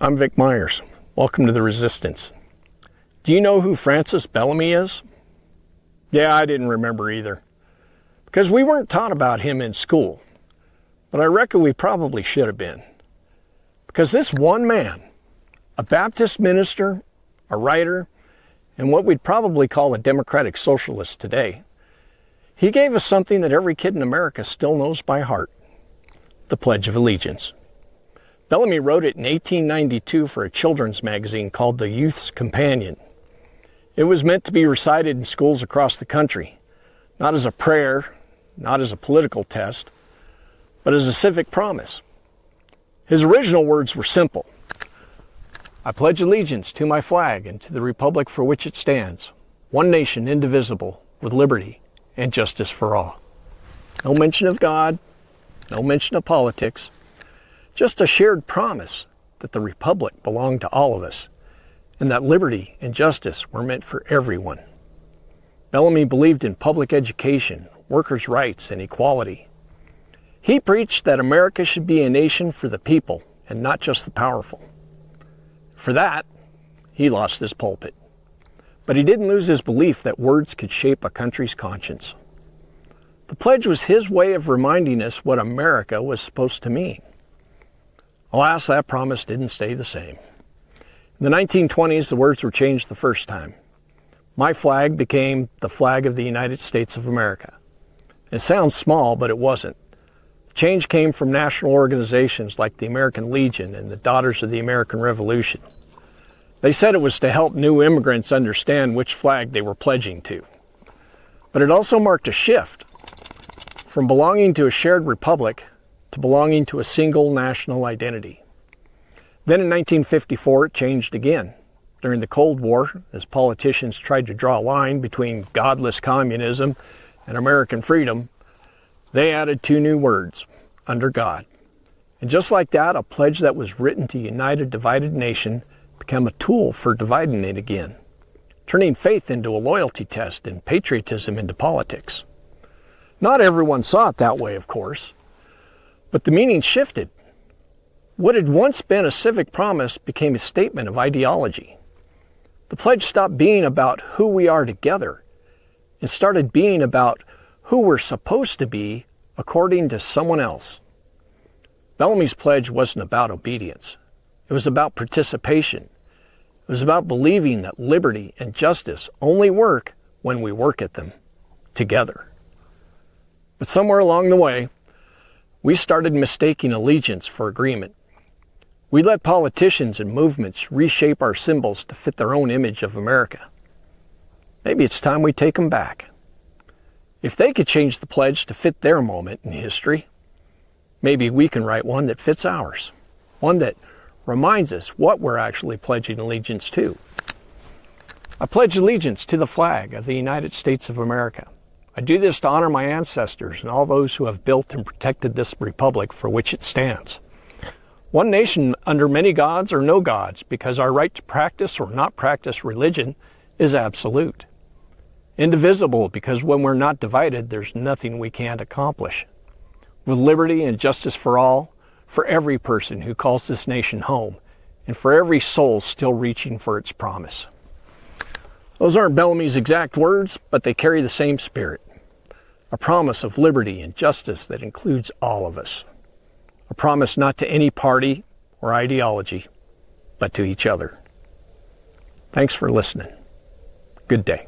I'm Vic Myers. Welcome to The Resistance. Do you know who Francis Bellamy is? Yeah, I didn't remember either, because we weren't taught about him in school, but I reckon we probably should have been. Because this one man, a Baptist minister, a writer, and what we'd probably call a democratic socialist today, he gave us something that every kid in America still knows by heart: the Pledge of Allegiance. Bellamy wrote it in 1892 for a children's magazine called The Youth's Companion. It was meant to be recited in schools across the country, not as a prayer, not as a political test, but as a civic promise. His original words were simple: I pledge allegiance to my flag and to the republic for which it stands, one nation indivisible, with liberty and justice for all. No mention of God, no mention of politics, just a shared promise that the republic belonged to all of us and that liberty and justice were meant for everyone. Bellamy believed in public education, workers' rights, and equality. He preached that America should be a nation for the people and not just the powerful. For that, he lost his pulpit. But he didn't lose his belief that words could shape a country's conscience. The pledge was his way of reminding us what America was supposed to mean. Alas, that promise didn't stay the same. In the 1920s, the words were changed the first time. My flag became the flag of the United States of America. It sounds small, but it wasn't. The change came from national organizations like the American Legion and the Daughters of the American Revolution. They said it was to help new immigrants understand which flag they were pledging to. But it also marked a shift from belonging to a shared republic to belonging to a single national identity. Then in 1954, it changed again. During the Cold War, as politicians tried to draw a line between godless communism and American freedom, they added two new words: under God. And just like that, a pledge that was written to unite a divided nation became a tool for dividing it again, turning faith into a loyalty test and patriotism into politics. Not everyone saw it that way, of course, but the meaning shifted. What had once been a civic promise became a statement of ideology. The pledge stopped being about who we are together and started being about who we're supposed to be according to someone else. Bellamy's pledge wasn't about obedience. It was about participation. It was about believing that liberty and justice only work when we work at them together. But somewhere along the way, we started mistaking allegiance for agreement. We let politicians and movements reshape our symbols to fit their own image of America. Maybe it's time we take them back. If they could change the pledge to fit their moment in history, maybe we can write one that fits ours, one that reminds us what we're actually pledging allegiance to. I pledge allegiance to the flag of the United States of America. I do this to honor my ancestors and all those who have built and protected this republic for which it stands. One nation under many gods or no gods, because our right to practice or not practice religion is absolute. Indivisible, because when we're not divided, there's nothing we can't accomplish. With liberty and justice for all, for every person who calls this nation home, and for every soul still reaching for its promise. Those aren't Bellamy's exact words, but they carry the same spirit. A promise of liberty and justice that includes all of us. A promise not to any party or ideology, but to each other. Thanks for listening. Good day.